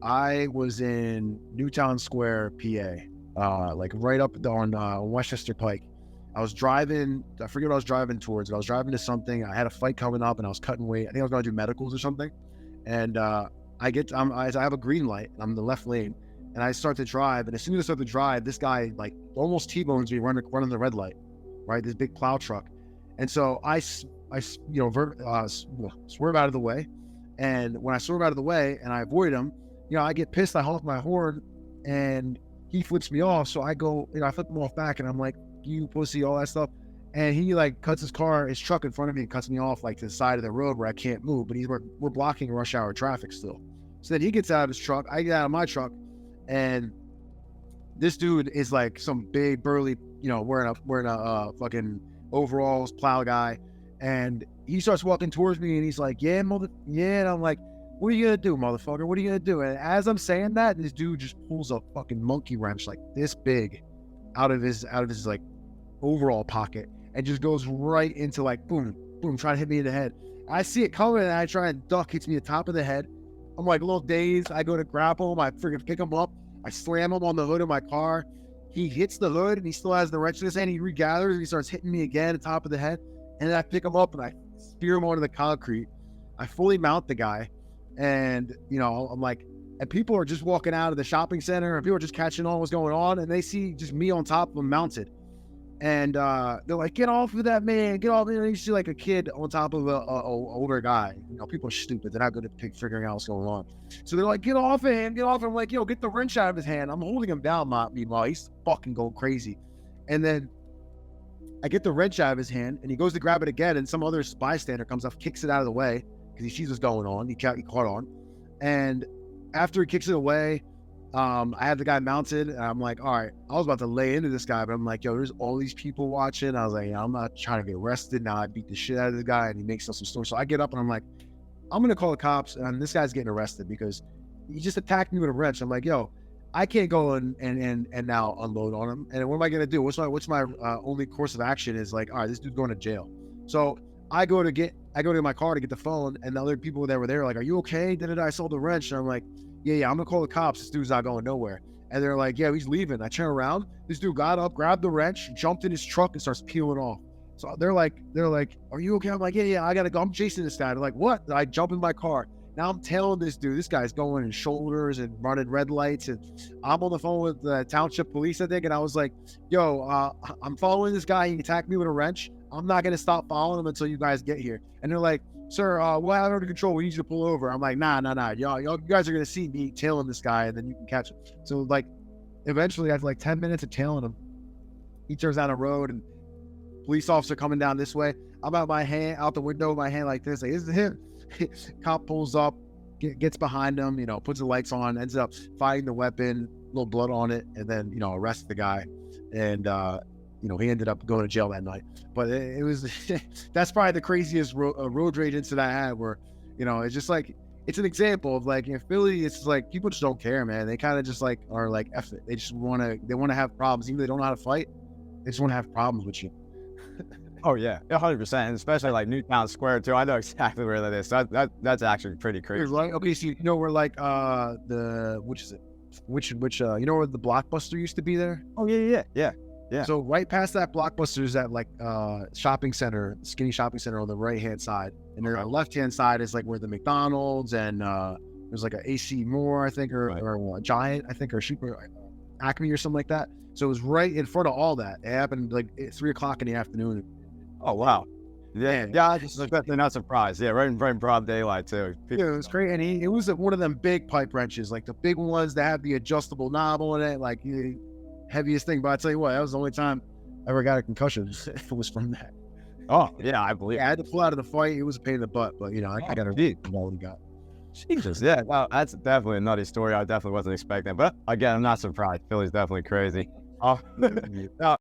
I was in Newtown Square, PA, like right up on Westchester Pike. I was driving, I forget what I was driving towards, but I was driving to something. I had a fight coming up and I was cutting weight. I think I was going to do medicals or something. And I have a green light and I'm in the left lane and I start to drive. And as soon as I start to drive, this guy like almost T-bones me running the red light, right? This big plow truck. And so I swerve out of the way. And when I swerve out of the way and I avoid him, I get pissed. I honk my horn and he flips me off. So I go, I flip him off back and I'm like, you pussy, all that stuff. And he like cuts his truck in front of me and cuts me off like to the side of the road where I can't move, but we're blocking rush hour traffic still. So then he gets out of his truck, I get out of my truck, and this dude is like some big burly, wearing a fucking overalls plow guy. And he starts walking towards me and he's like, yeah. And I'm like, what are you gonna do, motherfucker? What are you gonna do? And as I'm saying that, this dude just pulls a fucking monkey wrench like this big out of his like overall pocket and just goes right into like boom, boom, trying to hit me in the head. I see it coming and I try and duck, hits me at the top of the head. I'm like a little dazed. I go to grapple him, I freaking pick him up, I slam him on the hood of my car. He hits the hood and he still has the wrench in his hand. He regathers and he starts hitting me again at the top of the head. And then I pick him up and I spear him onto the concrete. I fully mount the guy. And, I'm like, and people are just walking out of the shopping center and people are just catching on what's going on. And they see just me on top of them mounted. And they're like, get off of that, man. Get off. And you see like a kid on top of a older guy. People are stupid. They're not good at figuring out what's going on. So they're like, get off of him. Get off him. I'm like, get the wrench out of his hand. I'm holding him down, meanwhile. He's fucking going crazy. And then I get the wrench out of his hand and he goes to grab it again. And some other bystander comes up, kicks it out of the way because he sees what's going on. He caught on. And after he kicks it away, I had the guy mounted and I'm like, all right, I was about to lay into this guy, but I'm like, there's all these people watching. I was like, I'm not trying to get arrested. Now I beat the shit out of this guy and he makes up some story. So I get up and I'm like, I'm going to call the cops and this guy's getting arrested because he just attacked me with a wrench. I'm like, I can't go and now unload on him. And what am I going to do? What's my only course of action is like, all right, this dude's going to jail. So I go to my car to get the phone and the other people that were there like, are you okay? I saw the wrench. And I'm like, yeah, I'm gonna call the cops. This dude's not going nowhere. And they're like, yeah, he's leaving. I turn around. This dude got up, grabbed the wrench, jumped in his truck and starts peeling off. So they're like, are you okay? I'm like, yeah, I gotta go. I'm chasing this guy. They're like, what? I jump in my car. Now I'm tailing this dude. This guy's going in shoulders and running red lights. And I'm on the phone with the township police, I think. And I was like, I'm following this guy. He attacked me with a wrench. I'm not gonna stop following him until you guys get here. And they're like, sir, we'll have it under control. We need you to pull over. I'm like, nah. Y'all, you guys are going to see me tailing this guy and then you can catch him. So like, eventually after like 10 minutes of tailing him, he turns down a road and police officer coming down this way. I'm out the window with my hand like this. Like, is it him? Cop pulls up, gets behind him, puts the lights on, ends up fighting the weapon, a little blood on it, and then, arrests the guy. And, he ended up going to jail that night. But it was, that's probably the craziest road rage incident I had where, it's just like, it's an example of like in Philly, it's like people just don't care, man. They kind of just like are like, F it. They just want to have problems. Even though they don't know how to fight, they just want to have problems with you. Oh yeah, 100%. And especially like Newtown Square too. I know exactly where that is. That's actually pretty crazy. Like, okay, so we're like which is it? Which where the Blockbuster used to be there? Oh yeah. So right past that Blockbuster is that like shopping center, skinny shopping center on the right hand side, and then on the left hand side is like where the McDonald's and there's like a AC Moore, I think, or a Giant, I think, or Super Acme or something like that. So it was right in front of all that. It happened like at 3:00 in the afternoon. Oh wow. Yeah, I just definitely not surprised. Yeah, right in broad daylight too. Yeah, it was great, and it was one of them big pipe wrenches, like the big ones that have the adjustable knob on it, like heaviest thing. But I tell you what, that was the only time I ever got a concussion. It was from that. Oh yeah, I believe. Yeah, I had to pull out of the fight. It was a pain in the butt, but I got a quality got. Jesus, yeah, well, that's definitely a nutty story. I definitely wasn't expecting, but again, I'm not surprised. Philly's definitely crazy. Now,